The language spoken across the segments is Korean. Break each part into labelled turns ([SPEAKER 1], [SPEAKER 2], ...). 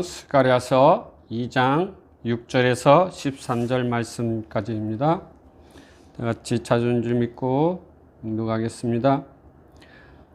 [SPEAKER 1] 스가랴서 2장 6절에서 13절 말씀까지입니다. 다 같이 찾은 줄 믿고 묵독하겠습니다.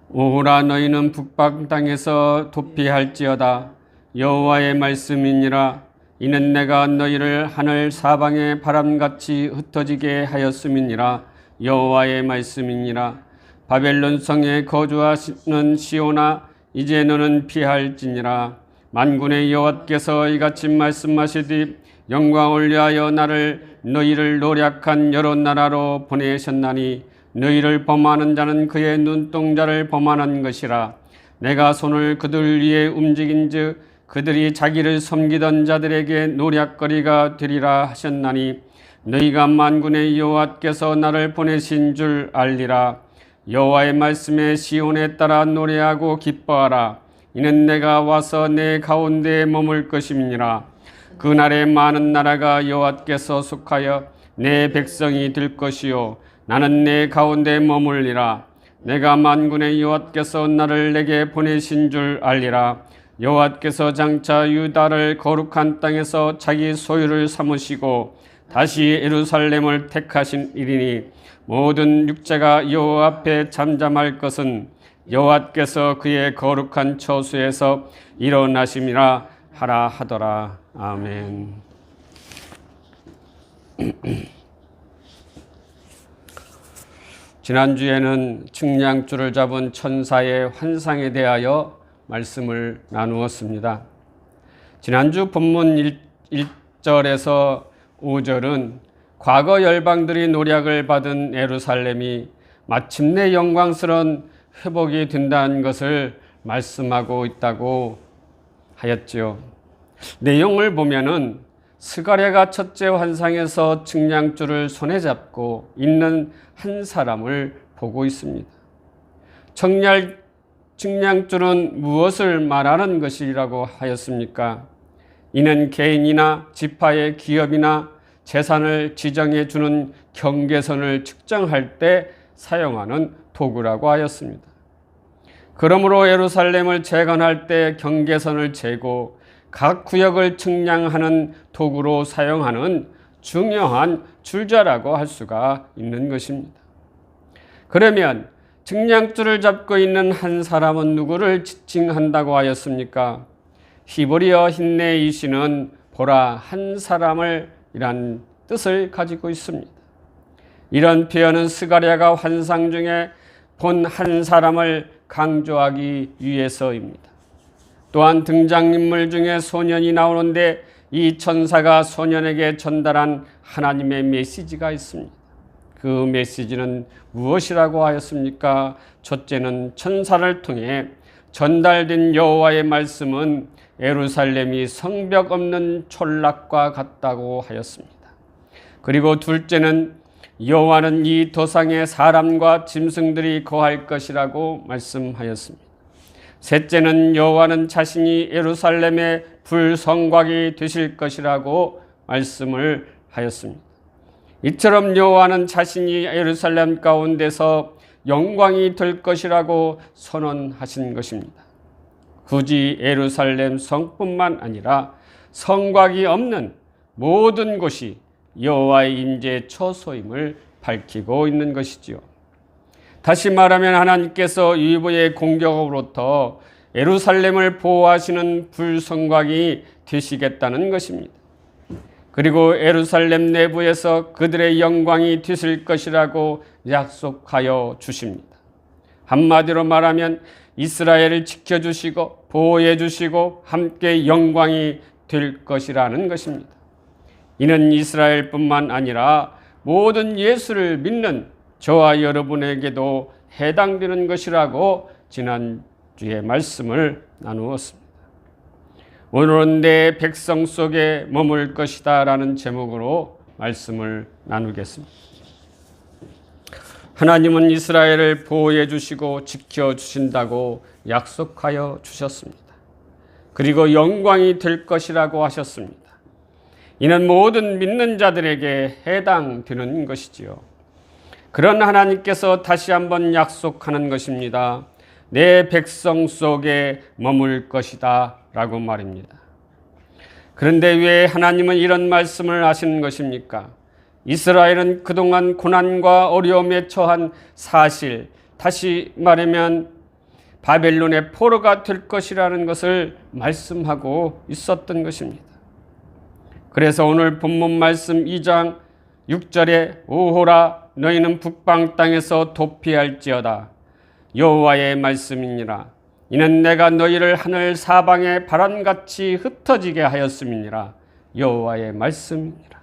[SPEAKER 1] 오호라, 너희는 북방 땅에서 도피할지어다. 여호와의 말씀이니라. 이는 내가 너희를 하늘 사방의 바람같이 흩어지게 하였음이니라. 여호와의 말씀이니라. 바벨론 성에 거주하시는 시온아, 이제 너는 피할지니라. 만군의 여호와께서 이같이 말씀하시되, 영광을 위하여 너희를 노략한 여러 나라로 보내셨나니 너희를 범하는 자는 그의 눈동자를 범하는 것이라. 내가 손을 그들 위에 움직인즉 그들이 자기를 섬기던 자들에게 노략거리가 되리라 하셨나니, 너희가 만군의 여호와께서 나를 보내신 줄 알리라. 여호와의 말씀에 시온에 따라 노래하고 기뻐하라. 이는 내가 와서 내 가운데에 머물 것임이니라. 그날에 많은 나라가 여호와께서 속하여 내 백성이 될 것이요, 나는 내 가운데 머물리라. 내가 만군의 여호와께서 나를 내게 보내신 줄 알리라. 여호와께서 장차 유다를 거룩한 땅에서 자기 소유를 삼으시고 다시 예루살렘을 택하신 일이니, 모든 육체가 여호와 앞에 잠잠할 것은 여호와께서 그의 거룩한 처소에서 일어나심이라 하라 하더라. 아멘. 지난주에는 측량줄을 잡은 천사의 환상에 대하여 말씀을 나누었습니다. 지난주 본문 1절에서 5절은 과거 열방들이 노략을 받은 예루살렘이 마침내 영광스러운 회복이 된다는 것을 말씀하고 있다고 하였죠. 내용을 보면은 스가랴가 첫째 환상에서 측량줄을 손에 잡고 있는 한 사람을 보고 있습니다. 측량줄은 무엇을 말하는 것이라고 하였습니까? 이는 개인이나 지파의 기업이나 재산을 지정해 주는 경계선을 측정할 때 사용하는 도구라고 하였습니다. 그러므로 예루살렘을 재건할 때 경계선을 재고 각 구역을 측량하는 도구로 사용하는 중요한 줄자라고 할 수가 있는 것입니다. 그러면 측량줄을 잡고 있는 한 사람은 누구를 지칭한다고 하였습니까? 히브리어 힌네이시는 보라, 한 사람을 이란 뜻을 가지고 있습니다. 이런 표현은 스가랴가 환상 중에 본 한 사람을 강조하기 위해서입니다. 또한 등장인물 중에 소년이 나오는데 이 천사가 소년에게 전달한 하나님의 메시지가 있습니다. 그 메시지는 무엇이라고 하였습니까? 첫째는 천사를 통해 전달된 여호와의 말씀은 예루살렘이 성벽 없는 촌락과 같다고 하였습니다. 그리고 둘째는 여호와는 이 도상에 사람과 짐승들이 거할 것이라고 말씀하였습니다. 셋째는 여호와는 자신이 예루살렘의 불성곽이 되실 것이라고 말씀을 하였습니다. 이처럼 여호와는 자신이 예루살렘 가운데서 영광이 될 것이라고 선언하신 것입니다. 굳이 예루살렘 성뿐만 아니라 성곽이 없는 모든 곳이 여호와의 임재 처소임을 밝히고 있는 것이지요. 다시 말하면 하나님께서 유이보의 공격으로부터 예루살렘을 보호하시는 불성곽이 되시겠다는 것입니다. 그리고 예루살렘 내부에서 그들의 영광이 되실 것이라고 약속하여 주십니다. 한마디로 말하면 이스라엘을 지켜주시고 보호해 주시고 함께 영광이 될 것이라는 것입니다. 이는 이스라엘뿐만 아니라 모든 예수를 믿는 저와 여러분에게도 해당되는 것이라고 지난주에 말씀을 나누었습니다. 오늘은 내 백성 속에 머물 것이다 라는 제목으로 말씀을 나누겠습니다. 하나님은 이스라엘을 보호해 주시고 지켜주신다고 약속하여 주셨습니다. 그리고 영광이 될 것이라고 하셨습니다. 이는 모든 믿는 자들에게 해당되는 것이지요. 그런 하나님께서 다시 한번 약속하는 것입니다. 내 백성 속에 머물 것이다 라고 말입니다. 그런데 왜 하나님은 이런 말씀을 하시는 것입니까? 이스라엘은 그동안 고난과 어려움에 처한 사실, 다시 말하면 바벨론의 포로가 될 것이라는 것을 말씀하고 있었던 것입니다. 그래서 오늘 본문 말씀 2장 6절에 오호라 너희는 북방 땅에서 도피할지어다 여호와의 말씀이니라. 이는 내가 너희를 하늘 사방에 바람같이 흩어지게 하였음이니라. 여호와의 말씀이니라.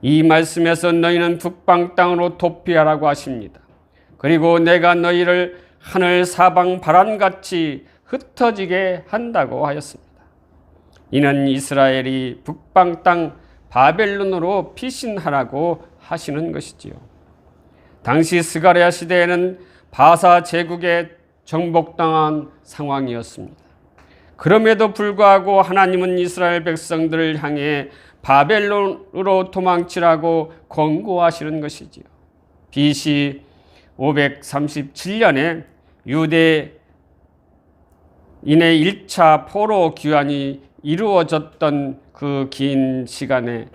[SPEAKER 1] 이 말씀에서 너희는 북방 땅으로 도피하라고 하십니다. 그리고 내가 너희를 하늘 사방 바람같이 흩어지게 한다고 하였습니다. 이는 이스라엘이 북방 땅 바벨론으로 피신하라고 하시는 것이지요. 당시 스가랴 시대에는 바사 제국에 정복당한 상황이었습니다. 그럼에도 불구하고 하나님은 이스라엘 백성들을 향해 바벨론으로 도망치라고 권고하시는 것이지요. BC 537년에 유대인의 1차 포로 귀환이 이루어졌던 그 긴 시간에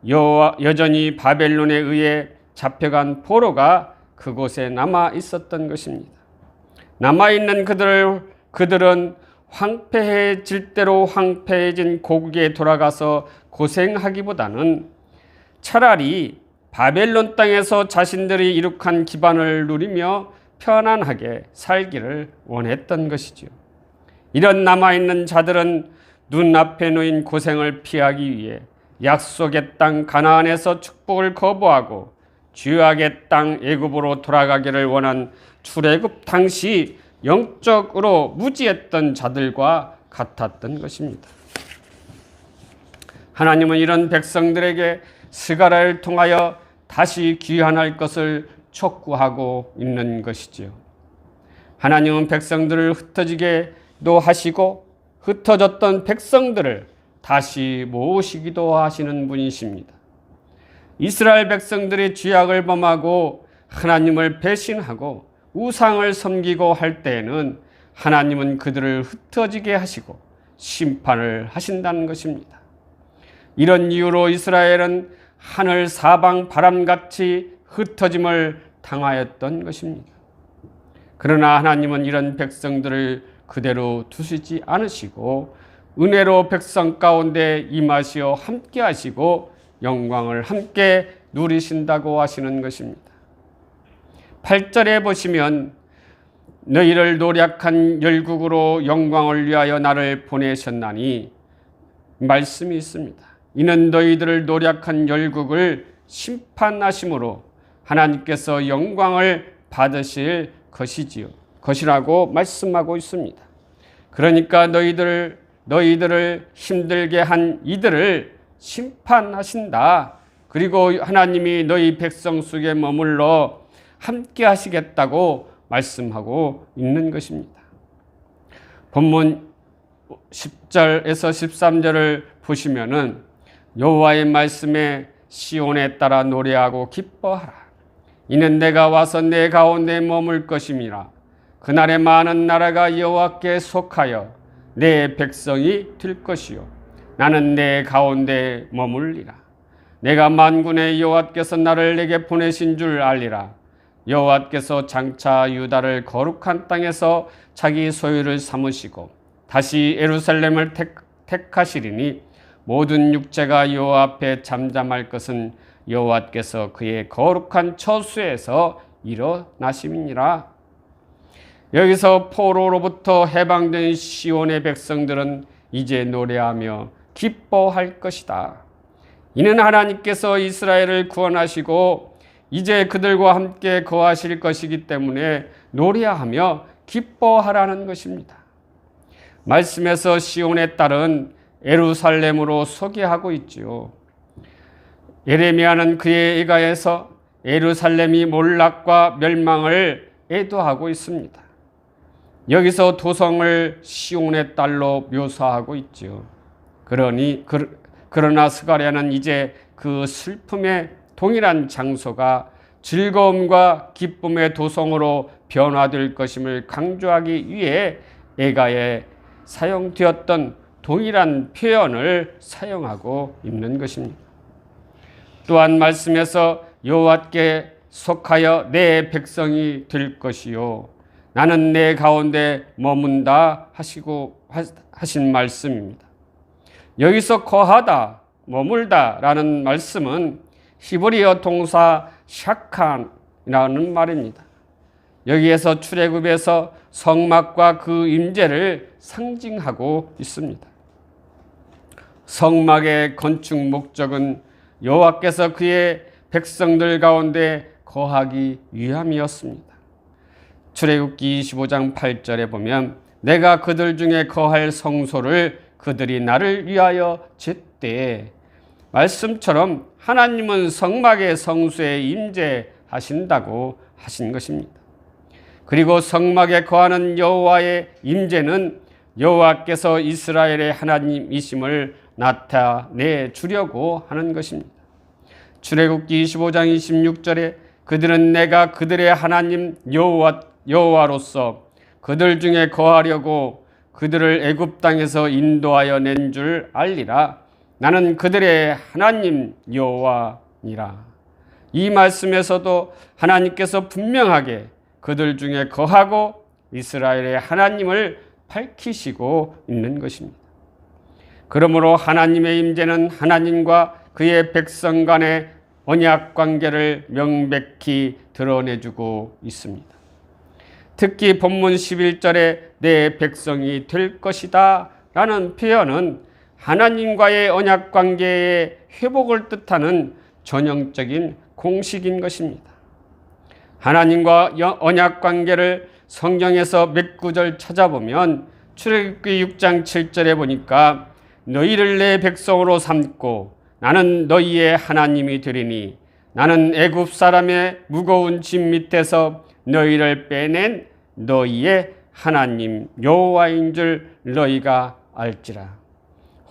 [SPEAKER 1] 여전히 바벨론에 의해 잡혀간 포로가 그곳에 남아 있었던 것입니다. 남아있는 그들은 황폐해질 대로 황폐해진 고국에 돌아가서 고생하기보다는 차라리 바벨론 땅에서 자신들이 이룩한 기반을 누리며 편안하게 살기를 원했던 것이지요. 이런 남아있는 자들은 눈앞에 놓인 고생을 피하기 위해 약속의 땅 가나안에서 축복을 거부하고 죄악의 땅 애굽으로 돌아가기를 원한 출애굽 당시 영적으로 무지했던 자들과 같았던 것입니다. 하나님은 이런 백성들에게 스가랴를 통하여 다시 귀환할 것을 촉구하고 있는 것이지요. 하나님은 백성들을 흩어지게도 하시고 흩어졌던 백성들을 다시 모으시기도 하시는 분이십니다. 이스라엘 백성들이 죄악을 범하고 하나님을 배신하고 우상을 섬기고 할 때에는 하나님은 그들을 흩어지게 하시고 심판을 하신다는 것입니다. 이런 이유로 이스라엘은 하늘 사방 바람같이 흩어짐을 당하였던 것입니다. 그러나 하나님은 이런 백성들을 그대로 두시지 않으시고 은혜로 백성 가운데 임하시어 함께 하시고 영광을 함께 누리신다고 하시는 것입니다. 8절에 보시면 너희를 노략한 열국으로 영광을 위하여 나를 보내셨나니 말씀이 있습니다. 이는 너희들을 노략한 열국을 심판하심으로 하나님께서 영광을 받으실 것이라고 말씀하고 있습니다. 그러니까 너희들을 힘들게 한 이들을 심판하신다. 그리고 하나님이 너희 백성 속에 머물러 함께 하시겠다고 말씀하고 있는 것입니다. 본문 10절에서 13절을 보시면은 여호와의 말씀에 시온에 따라 노래하고 기뻐하라. 이는 내가 와서 내 가운데 머물 것임이라. 그날에 많은 나라가 여호와께 속하여 내 백성이 될 것이요 나는 내 가운데 머물리라. 내가 만군의 여호와께서 나를 내게 보내신 줄 알리라. 여호와께서 장차 유다를 거룩한 땅에서 자기 소유를 삼으시고 다시 예루살렘을 택하시리니 모든 육체가 여호와 앞에 잠잠할 것은 여호와께서 그의 거룩한 처소에서 일어나심이니라. 여기서 포로로부터 해방된 시온의 백성들은 이제 노래하며 기뻐할 것이다. 이는 하나님께서 이스라엘을 구원하시고 이제 그들과 함께 거하실 것이기 때문에 노래하며 기뻐하라는 것입니다. 말씀에서 시온의 딸은 예루살렘으로 소개하고 있지요. 예레미야는 그의 예가에서 예루살렘이 몰락과 멸망을 애도하고 있습니다. 여기서 도성을 시온의 딸로 묘사하고 있지요. 그러나 스가랴는 이제 그 슬픔의 동일한 장소가 즐거움과 기쁨의 도성으로 변화될 것임을 강조하기 위해 예가에 사용되었던 동일한 표현을 사용하고 있는 것입니다. 또한 말씀에서 여호와께 속하여 내 백성이 될 것이요 나는 내 가운데 머문다 하신 말씀입니다. 여기서 거하다, 머물다 라는 말씀은 히브리어 동사 샤칸이라는 말입니다. 여기에서 출애굽에서 성막과 그 임재를 상징하고 있습니다. 성막의 건축 목적은 여호와께서 그의 백성들 가운데 거하기 위함이었습니다. 출애굽기 25장 8절에 보면 내가 그들 중에 거할 성소를 그들이 나를 위하여 짓되, 말씀처럼 하나님은 성막의 성소에 임재하신다고 하신 것입니다. 그리고 성막에 거하는 여호와의 임재는 여호와께서 이스라엘의 하나님이심을 나타내 주려고 하는 것입니다. 출애굽기 25장 26절에 그들은 내가 그들의 하나님 여호와로서 그들 중에 거하려고 그들을 애굽 땅에서 인도하여 낸 줄 알리라. 나는 그들의 하나님 여호와니라. 이 말씀에서도 하나님께서 분명하게 그들 중에 거하고 이스라엘의 하나님을 밝히시고 있는 것입니다. 그러므로 하나님의 임재는 하나님과 그의 백성 간의 언약 관계를 명백히 드러내주고 있습니다. 특히 본문 11절에 내 백성이 될 것이다 라는 표현은 하나님과의 언약 관계의 회복을 뜻하는 전형적인 공식인 것입니다. 하나님과 언약 관계를 성경에서 몇 구절 찾아보면 출애굽기 6장 7절에 보니까 너희를 내 백성으로 삼고 나는 너희의 하나님이 되리니 나는 애굽 사람의 무거운 짐 밑에서 너희를 빼낸 너희의 하나님 여호와인 줄 너희가 알지라.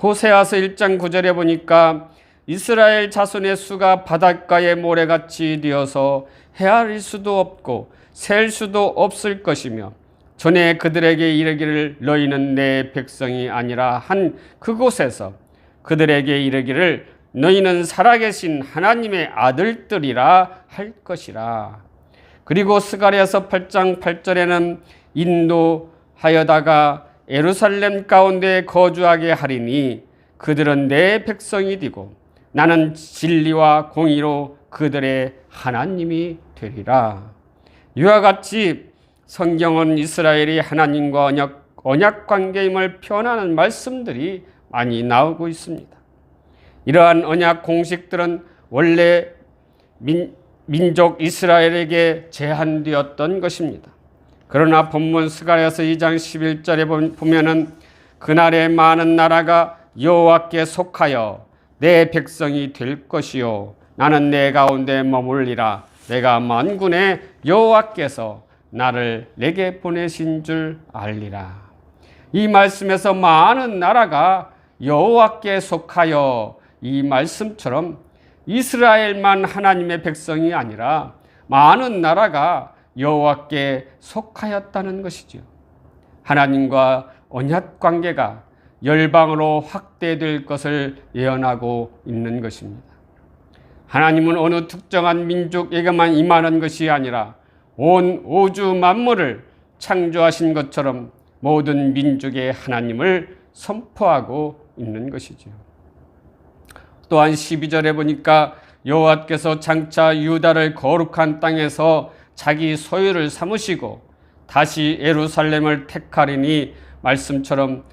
[SPEAKER 1] 호세아서 1장 9절에 보니까 이스라엘 자손의 수가 바닷가의 모래같이 되어서 헤아릴 수도 없고 셀 수도 없을 것이며 전에 그들에게 이르기를 너희는 내 백성이 아니라 한 그곳에서 그들에게 이르기를 너희는 살아계신 하나님의 아들들이라 할 것이라. 그리고 스가랴서 8장 8절에는 인도하여다가 예루살렘 가운데 거주하게 하리니 그들은 내 백성이 되고 나는 진리와 공의로 그들의 하나님이 되리라. 이와 같이 성경은 이스라엘이 하나님과 언약 관계임을 표현하는 말씀들이 많이 나오고 있습니다. 이러한 언약 공식들은 원래 민족 이스라엘에게 제한되었던 것입니다. 그러나 본문 스가랴서 2장 11절에 보면은 그날에 많은 나라가 여호와께 속하여 내 백성이 될 것이요 나는 내 가운데 머물리라. 내가 만군의 여호와께서 나를 내게 보내신 줄 알리라. 이 말씀에서 많은 나라가 여호와께 속하여, 이 말씀처럼 이스라엘만 하나님의 백성이 아니라 많은 나라가 여호와께 속하였다는 것이죠. 하나님과 언약 관계가 열방으로 확대될 것을 예언하고 있는 것입니다. 하나님은 어느 특정한 민족에게만 임하는 것이 아니라 온 우주 만물을 창조하신 것처럼 모든 민족의 하나님을 선포하고 있는 것이죠. 또한 12절에 보니까 여호와께서 장차 유다를 거룩한 땅에서 자기 소유를 삼으시고 다시 예루살렘을 택하리니 말씀처럼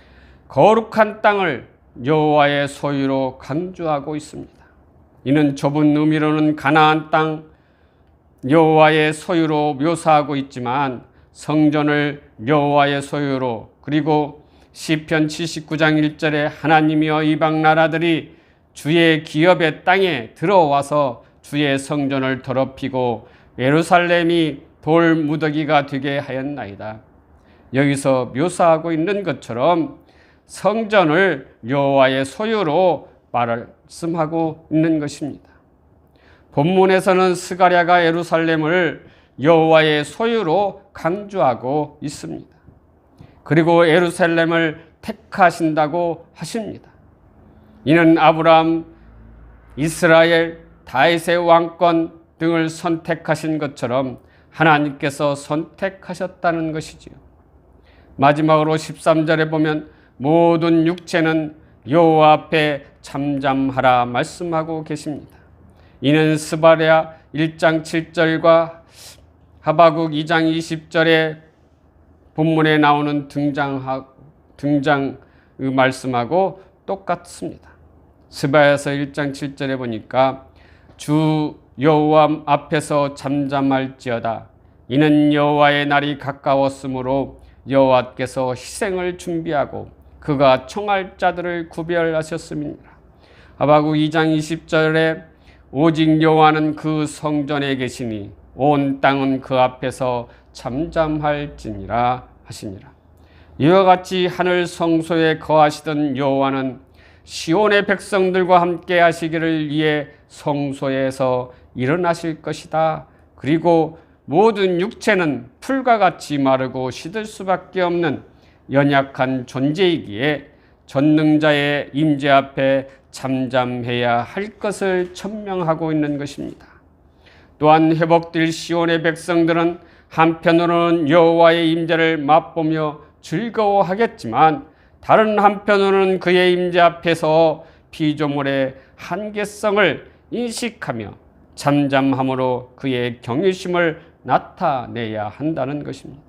[SPEAKER 1] 거룩한 땅을 여호와의 소유로 강조하고 있습니다. 이는 좁은 의미로는 가나안 땅 여호와의 소유로 묘사하고 있지만 성전을 여호와의 소유로, 그리고 시편 79장 1절에 하나님이여 이방 나라들이 주의 기업의 땅에 들어와서 주의 성전을 더럽히고 예루살렘이 돌 무더기가 되게 하였나이다. 여기서 묘사하고 있는 것처럼 성전을 여호와의 소유로 말씀하고 있는 것입니다. 본문에서는 스가랴가 예루살렘을 여호와의 소유로 강조하고 있습니다. 그리고 예루살렘을 택하신다고 하십니다. 이는 아브라함, 이스라엘, 다윗의 왕권 등을 선택하신 것처럼 하나님께서 선택하셨다는 것이지요. 마지막으로 13절에 보면 모든 육체는 여호와 앞에 잠잠하라 말씀하고 계십니다. 이는 스바랴 1장 7절과 하바국 2장 20절의 본문에 나오는 등장 말씀하고 똑같습니다. 스바랴서 1장 7절에 보니까 주 여호와 앞에서 잠잠할지어다. 이는 여호와의 날이 가까웠으므로 여호와께서 희생을 준비하고 그가 청할 자들을 구별하셨습니다. 하바국 2장 20절에 오직 여호와는 그 성전에 계시니 온 땅은 그 앞에서 잠잠할지니라 하시니라. 이와 같이 하늘 성소에 거하시던 여호와는 시온의 백성들과 함께 하시기를 위해 성소에서 일어나실 것이다. 그리고 모든 육체는 풀과 같이 마르고 시들 수밖에 없는 연약한 존재이기에 전능자의 임재 앞에 잠잠해야 할 것을 천명하고 있는 것입니다. 또한 회복될 시온의 백성들은 한편으로는 여호와의 임재를 맛보며 즐거워하겠지만 다른 한편으로는 그의 임재 앞에서 피조물의 한계성을 인식하며 잠잠함으로 그의 경외심을 나타내야 한다는 것입니다.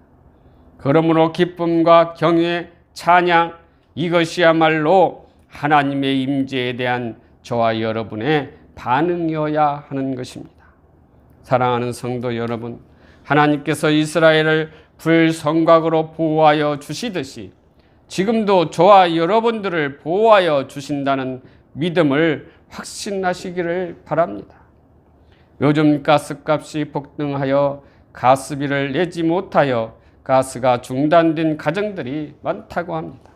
[SPEAKER 1] 그러므로 기쁨과 경외, 찬양, 이것이야말로 하나님의 임재에 대한 저와 여러분의 반응이어야 하는 것입니다. 사랑하는 성도 여러분, 하나님께서 이스라엘을 불성곽으로 보호하여 주시듯이 지금도 저와 여러분들을 보호하여 주신다는 믿음을 확신하시기를 바랍니다. 요즘 가스값이 폭등하여 가스비를 내지 못하여 가스가 중단된 가정들이 많다고 합니다.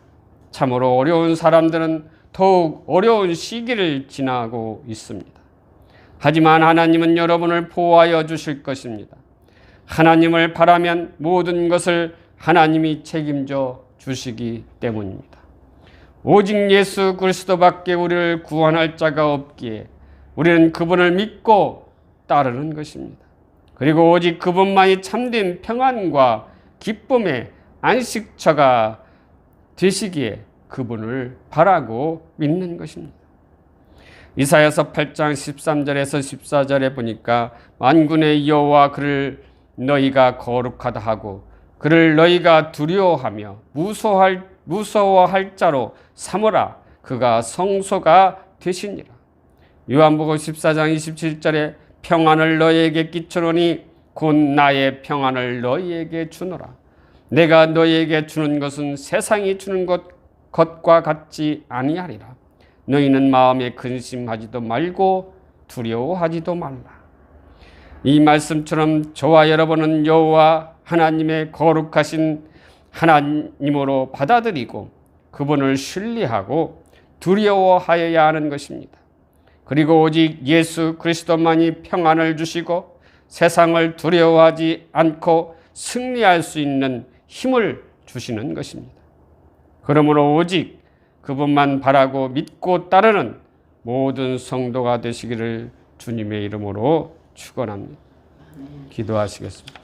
[SPEAKER 1] 참으로 어려운 사람들은 더욱 어려운 시기를 지나고 있습니다. 하지만 하나님은 여러분을 보호하여 주실 것입니다. 하나님을 바라면 모든 것을 하나님이 책임져 주시기 때문입니다. 오직 예수 그리스도밖에 우리를 구원할 자가 없기에 우리는 그분을 믿고 따르는 것입니다. 그리고 오직 그분만이 참된 평안과 기쁨의 안식처가 되시기에 그분을 바라고 믿는 것입니다. 이사야서 8장 13절에서 14절에 보니까 만군의 여호와 그를 너희가 거룩하다 하고 그를 너희가 두려워하며 무서워할 자로 삼으라. 그가 성소가 되시니라. 요한복음 14장 27절에 평안을 너희에게 끼치노니 곧 나의 평안을 너희에게 주노라. 내가 너희에게 주는 것은 세상이 주는 것과 같지 아니하리라. 너희는 마음에 근심하지도 말고 두려워하지도 말라. 이 말씀처럼 저와 여러분은 여호와 하나님의 거룩하신 하나님으로 받아들이고 그분을 신뢰하고 두려워하여야 하는 것입니다. 그리고 오직 예수 그리스도만이 평안을 주시고 세상을 두려워하지 않고 승리할 수 있는 힘을 주시는 것입니다. 그러므로 오직 그분만 바라고 믿고 따르는 모든 성도가 되시기를 주님의 이름으로 축원합니다. 기도하시겠습니다.